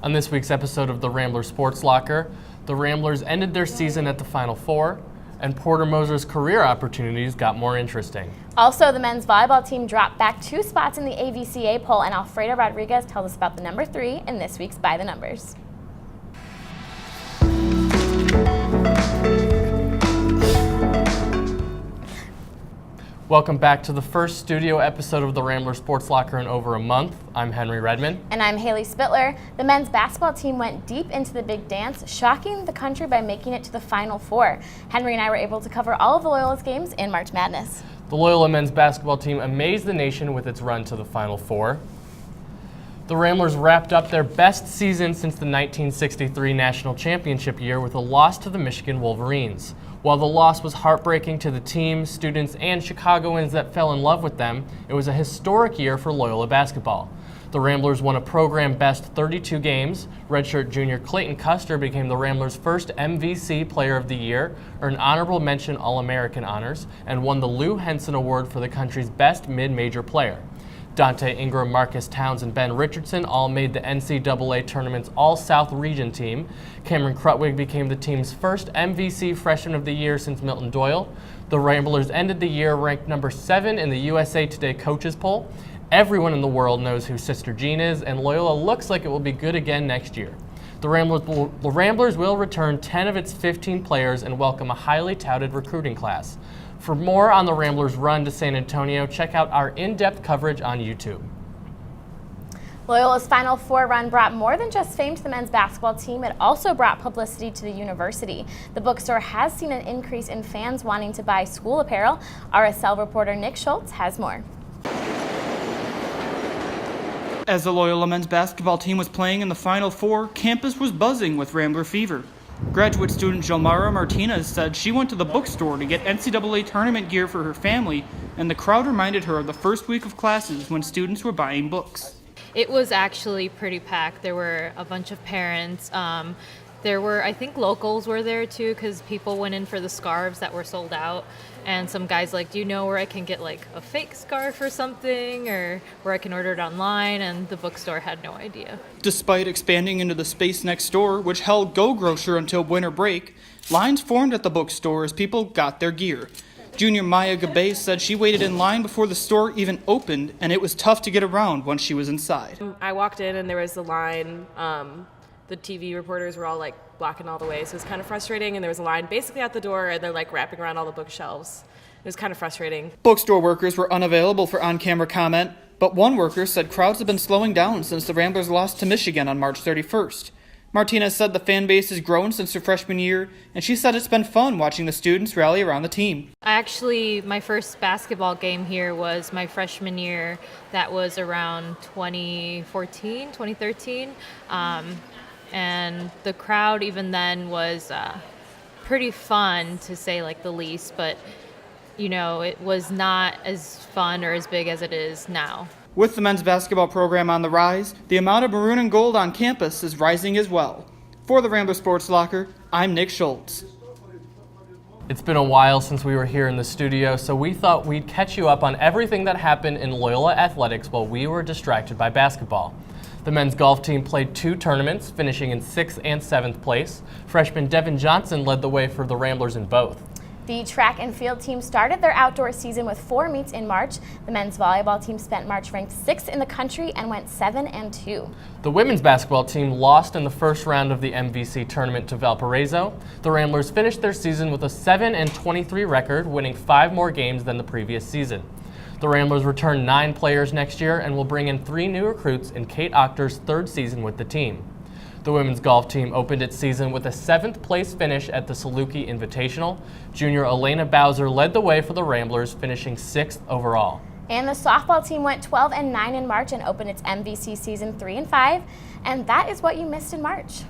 On this week's episode of the Rambler Sports Locker, the Ramblers ended their season at the Final Four, and Porter Moser's career opportunities got more interesting. Also, the men's volleyball team dropped back 2 spots in the AVCA poll, and Alfredo Rodriguez tells us about the number 3 in this week's By the Numbers. Welcome back to the first studio episode of the Rambler Sports Locker in over a month. I'm Henry Redmond. And I'm Haley Spittler. The men's basketball team went deep into the big dance, shocking the country by making it to the Final Four. Henry and I were able to cover all of the Loyola's games in March Madness. The Loyola men's basketball team amazed the nation with its run to the Final Four. The Ramblers wrapped up their best season since the 1963 National Championship year with a loss to the Michigan Wolverines. While the loss was heartbreaking to the team, students, and Chicagoans that fell in love with them, it was a historic year for Loyola basketball. The Ramblers won a program-best 32 games. Redshirt junior Clayton Custer became the Ramblers' first MVC Player of the Year, earned honorable mention All-American honors, and won the Lou Henson Award for the country's best mid-major player. Dante Ingram, Marcus Towns, and Ben Richardson all made the NCAA tournament's All-South Region team. Cameron Krutwig became the team's first MVC Freshman of the Year since Milton Doyle. The Ramblers ended the year ranked number 7 in the USA Today coaches poll. Everyone in the world knows who Sister Jean is, and Loyola looks like it will be good again next year. The Ramblers will return 10 of its 15 players and welcome a highly touted recruiting class. For more on the Ramblers' run to San Antonio, check out our in-depth coverage on YouTube. Loyola's Final Four run brought more than just fame to the men's basketball team, it also brought publicity to the university. The bookstore has seen an increase in fans wanting to buy school apparel. RSL reporter Nick Schultz has more. As the Loyola men's basketball team was playing in the Final Four, campus was buzzing with Rambler fever. Graduate student Jomara Martinez said she went to the bookstore to get NCAA tournament gear for her family, and the crowd reminded her of the first week of classes when students were buying books. It was actually pretty packed. There were a bunch of parents. There were, I think locals were there too, because people went in for the scarves that were sold out. And some guys like, do you know where I can get like a fake scarf or something, or where I can order it online? And the bookstore had no idea. Despite expanding into the space next door, which held Go Grocer until winter break, lines formed at the bookstore as people got their gear. Junior Maya Gabay said she waited in line before the store even opened, and it was tough to get around once she was inside. I walked in and there was the line. The TV reporters were all like blocking all the way, so it was kind of frustrating, and there was a line basically at the door, and they're like wrapping around all the bookshelves. It was kind of frustrating. Bookstore workers were unavailable for on-camera comment, but one worker said crowds have been slowing down since the Ramblers lost to Michigan on March 31st. Martinez said the fan base has grown since her freshman year, and she said it's been fun watching the students rally around the team. My first basketball game here was my freshman year. That was around 2014, 2013. And the crowd even then was pretty fun, to say like the least, but you know, it was not as fun or as big as it is now. With the men's basketball program on the rise, the amount of maroon and gold on campus is rising as well. For the Rambler Sports Locker, I'm Nick Schultz. It's been a while since we were here in the studio, so we thought we'd catch you up on everything that happened in Loyola Athletics while we were distracted by basketball. The men's golf team played 2 tournaments, finishing in 6th and 7th place. Freshman Devin Johnson led the way for the Ramblers in both. The track and field team started their outdoor season with 4 meets in March. The men's volleyball team spent March ranked 6th in the country and went 7-2. The women's basketball team lost in the first round of the MVC tournament to Valparaiso. The Ramblers finished their season with a 7-23 record, winning 5 more games than the previous season. The Ramblers return 9 players next year and will bring in 3 new recruits in Kate Ochter's 3rd season with the team. The women's golf team opened its season with a 7th place finish at the Saluki Invitational. Junior Elena Bowser led the way for the Ramblers, finishing 6th overall. And the softball team went 12-9 in March and opened its MVC season 3-5, and that is what you missed in March.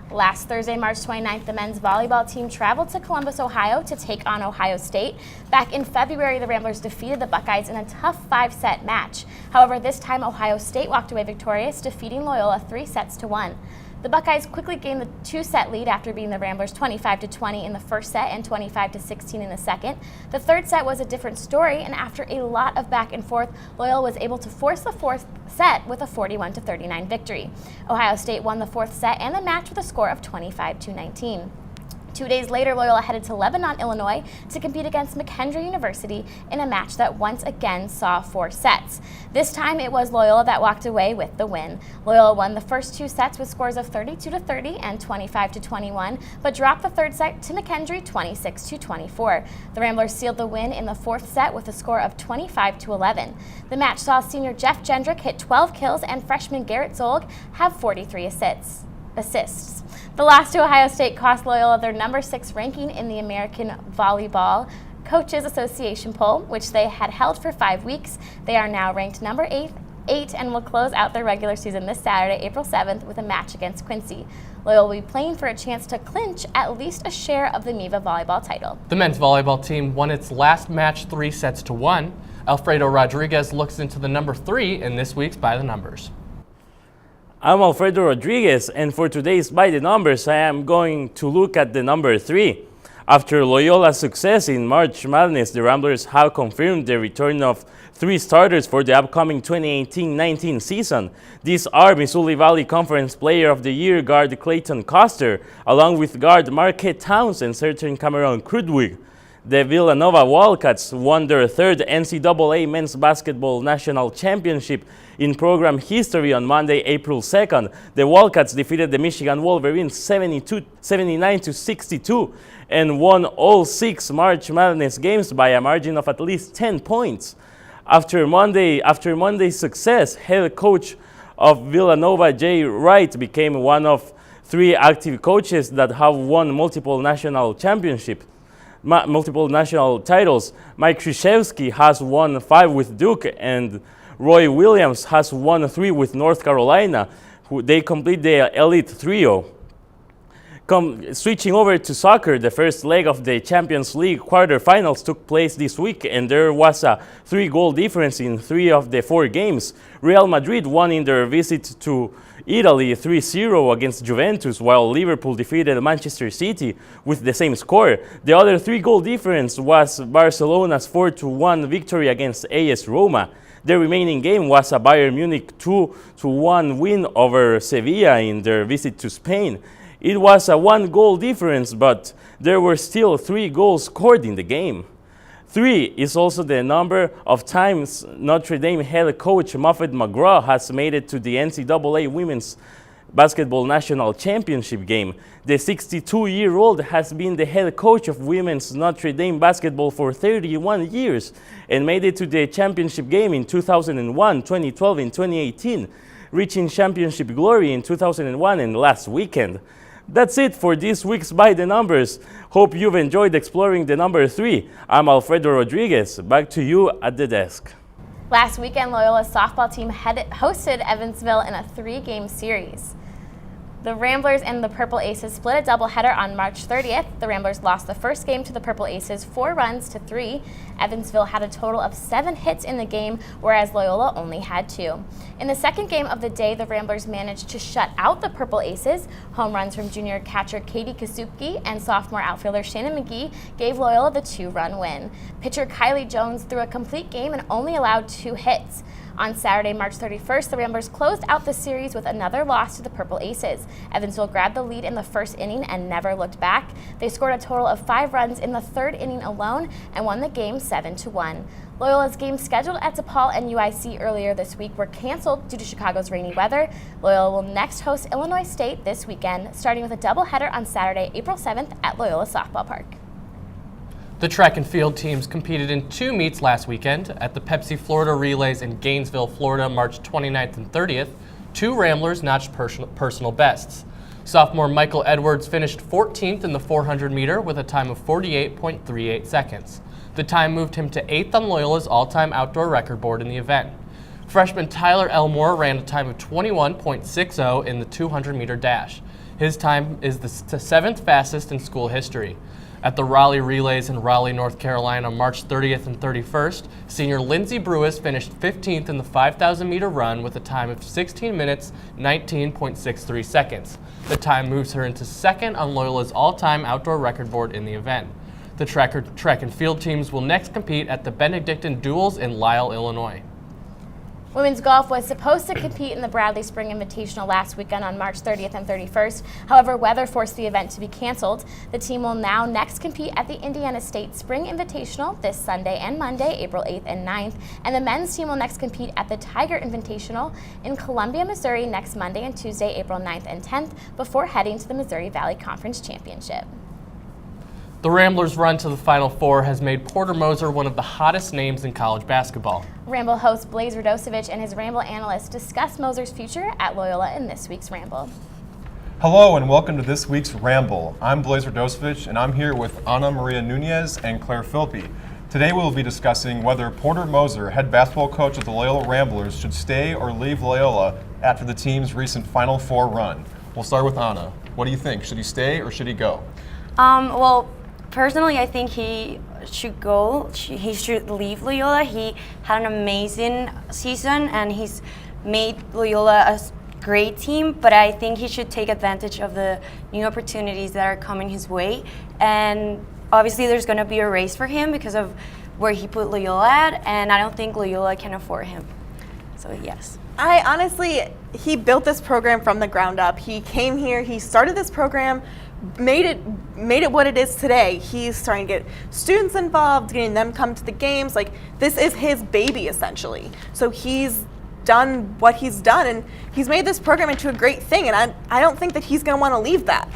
Last Thursday, March 29th, the men's volleyball team traveled to Columbus, Ohio to take on Ohio State. Back in February, the Ramblers defeated the Buckeyes in a tough 5-set match. However, this time Ohio State walked away victorious, defeating Loyola 3-1. The Buckeyes quickly gained the 2-set lead after beating the Ramblers 25-20 in the first set and 25-16 in the second. The third set was a different story, and after a lot of back and forth, Loyola was able to force the fourth set with a 41-39 victory. Ohio State won the fourth set and the match with a score of 25-19. 2 days later, Loyola headed to Lebanon, Illinois to compete against McKendree University in a match that once again saw 4 sets. This time it was Loyola that walked away with the win. Loyola won the first 2 sets with scores of 32-30 and 25-21, but dropped the third set to McKendree 26-24. The Ramblers sealed the win in the fourth set with a score of 25-11. The match saw senior Jeff Jendrick hit 12 kills and freshman Garrett Zolg have 43 assists. The loss to Ohio State cost Loyola their number 6 ranking in the American Volleyball Coaches Association poll, which they had held for 5 weeks. They are now ranked number 8 and will close out their regular season this Saturday, April 7th, with a match against Quincy. Loyola will be playing for a chance to clinch at least a share of the MIVA volleyball title. The men's volleyball team won its last match 3-1. Alfredo Rodriguez looks into the number 3 in this week's By the Numbers. I'm Alfredo Rodriguez, and for today's By the Numbers, I am going to look at the number 3. After Loyola's success in March Madness, the Ramblers have confirmed the return of 3 starters for the upcoming 2018-19 season. These are Missouri Valley Conference Player of the Year guard Clayton Coster, along with guard Marquette Towns and certain Cameron Krudwig. The Villanova Wildcats won their 3rd NCAA Men's Basketball National Championship in program history on Monday, April 2nd. The Wildcats defeated the Michigan Wolverines 79-62 and won all 6 March Madness games by a margin of at least 10 points. After Monday's success, head coach of Villanova, Jay Wright, became one of 3 active coaches that have won multiple national titles. Mike Krzyzewski has won 5 with Duke, and Roy Williams has won 3 with North Carolina. They complete the elite trio. Switching over to soccer, the first leg of the Champions League quarterfinals took place this week, and there was a 3-goal difference in 3 of the 4 games. Real Madrid won in their visit to Italy 3-0 against Juventus, while Liverpool defeated Manchester City with the same score. The other 3-goal difference was Barcelona's 4-1 victory against AS Roma. The remaining game was a Bayern Munich 2-1 win over Sevilla in their visit to Spain. It was a 1-goal difference, but there were still 3 goals scored in the game. 3 is also the number of times Notre Dame head coach Muffet McGraw has made it to the NCAA Women's Basketball National Championship game. The 62-year-old has been the head coach of women's Notre Dame basketball for 31 years and made it to the championship game in 2001, 2012, and 2018, reaching championship glory in 2001 and last weekend. That's it for this week's By the Numbers. Hope you've enjoyed exploring the number 3. I'm Alfredo Rodriguez. Back to you at the desk. Last weekend, Loyola's softball team hosted Evansville in a 3-game series. The Ramblers and the Purple Aces split a doubleheader on March 30th. The Ramblers lost the first game to the Purple Aces 4-3. Evansville had a total of 7 hits in the game, whereas Loyola only had 2. In the second game of the day, the Ramblers managed to shut out the Purple Aces. Home runs from junior catcher Katie Kasupke and sophomore outfielder Shannon McGee gave Loyola the 2-run win. Pitcher Kylie Jones threw a complete game and only allowed 2 hits. On Saturday, March 31st, the Ramblers closed out the series with another loss to the Purple Aces. Evansville grabbed the lead in the first inning and never looked back. They scored a total of 5 runs in the 3rd inning alone and won the game 7-1. Loyola's games scheduled at DePaul and UIC earlier this week were canceled due to Chicago's rainy weather. Loyola will next host Illinois State this weekend, starting with a doubleheader on Saturday, April 7th at Loyola Softball Park. The track and field teams competed in 2 meets last weekend. At the Pepsi Florida Relays in Gainesville, Florida, March 29th and 30th, 2 Ramblers notched personal bests. Sophomore Michael Edwards finished 14th in the 400-meter with a time of 48.38 seconds. The time moved him to 8th on Loyola's all-time outdoor record board in the event. Freshman Tyler Elmore ran a time of 21.60 in the 200-meter dash. His time is the 7th fastest in school history. At the Raleigh Relays in Raleigh, North Carolina, March 30th and 31st, senior Lindsey Brewis finished 15th in the 5,000-meter run with a time of 16 minutes, 19.63 seconds. The time moves her into 2nd on Loyola's all-time outdoor record board in the event. The track and field teams will next compete at the Benedictine Duels in Lisle, Illinois. Women's golf was supposed to compete in the Bradley Spring Invitational last weekend on March 30th and 31st. However, weather forced the event to be canceled. The team will now next compete at the Indiana State Spring Invitational this Sunday and Monday, April 8th and 9th. And the men's team will next compete at the Tiger Invitational in Columbia, Missouri next Monday and Tuesday, April 9th and 10th, before heading to the Missouri Valley Conference Championship. The Ramblers' run to the Final Four has made Porter Moser one of the hottest names in college basketball. Ramble host Blaze Radosevich and his Ramble analyst discuss Moser's future at Loyola in this week's Ramble. Hello and welcome to this week's Ramble. I'm Blaze Radosevich and I'm here with Ana Maria Nunez and Claire Philpy. Today we'll be discussing whether Porter Moser, head basketball coach of the Loyola Ramblers, should stay or leave Loyola after the team's recent Final Four run. We'll start with Ana. What do you think? Should he stay or should he go? Well, personally, I think he should go. He should leave Loyola. He had an amazing season, and he's made Loyola a great team, but I think he should take advantage of the new opportunities that are coming his way. And obviously, there's going to be a race for him because of where he put Loyola at, and I don't think Loyola can afford him. So, yes. He built this program from the ground up. He came here, he started this program, made it what it is today. He's starting to get students involved, getting them come to the games. Like, this is his baby, essentially. So he's done what he's done, and he's made this program into a great thing, and I don't think that he's going to want to leave that.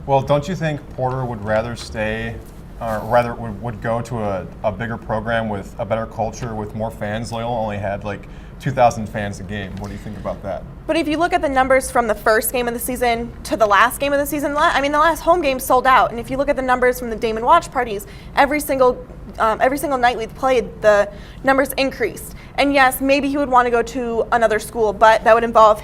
Well, don't you think Porter would rather stay, or rather would go to a bigger program with a better culture, with more fans? Loyola only had like 2,000 fans a game. What do you think about that? But if you look at the numbers from the first game of the season to the last game of the season, the last home game sold out. And if you look at the numbers from the Damon watch parties, every single night we've played, the numbers increased. And yes, maybe he would want to go to another school, but that would involve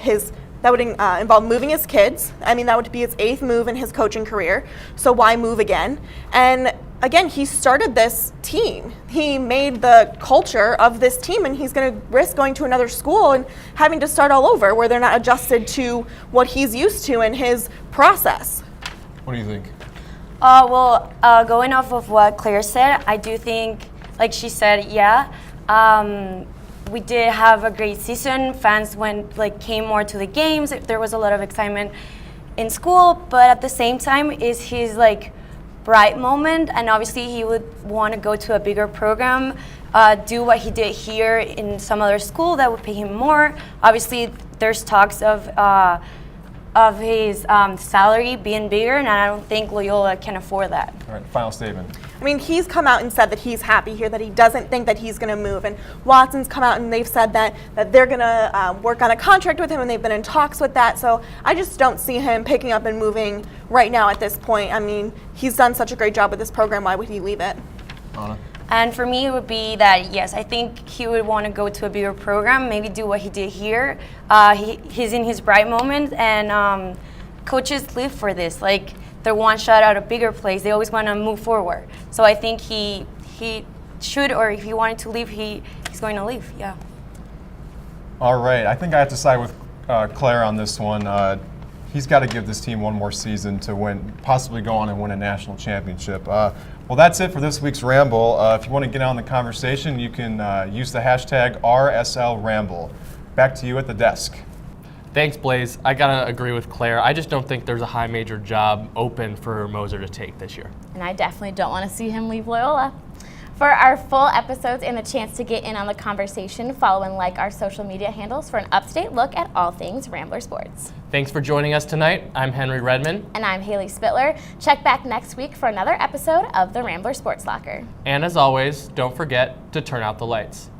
moving his kids. That would be his 8th move in his coaching career. So why move again? And again, he started this team. He made the culture of this team, and he's going to risk going to another school and having to start all over where they're not adjusted to what he's used to in his process. What do you think? Going off of what Claire said, I do think, like she said, we did have a great season. Fans came more to the games. There was a lot of excitement in school, but at the same time, is his bright moment, and obviously he would want to go to a bigger program, do what he did here in some other school that would pay him more. Obviously, there's talks of his salary being bigger, and I don't think Loyola can afford that. All right, final statement. He's come out and said that he's happy here, that he doesn't think that he's going to move. And Watson's come out and they've said that they're going to work on a contract with him, and they've been in talks with that. So I just don't see him picking up and moving right now at this point. He's done such a great job with this program. Why would he leave it? Anna? And for me, it would be that, yes, I think he would want to go to a bigger program, maybe do what he did here. He's in his bright moment, and coaches live for this. They're one shot at a bigger place. They always want to move forward. So I think he should, or if he wanted to leave, he's going to leave, yeah. All right, I think I have to side with Claire on this one. He's got to give this team one more season to win, possibly go on and win a national championship. Well, that's it for this week's Ramble. If you want to get on the conversation, you can use the hashtag RSLRamble. Back to you at the desk. Thanks, Blaze. I gotta agree with Claire. I just don't think there's a high major job open for Moser to take this year. And I definitely don't want to see him leave Loyola. For our full episodes and the chance to get in on the conversation, follow and like our social media handles for an up-to-date look at all things Rambler Sports. Thanks for joining us tonight. I'm Henry Redmond. And I'm Haley Spittler. Check back next week for another episode of the Rambler Sports Locker. And as always, don't forget to turn out the lights.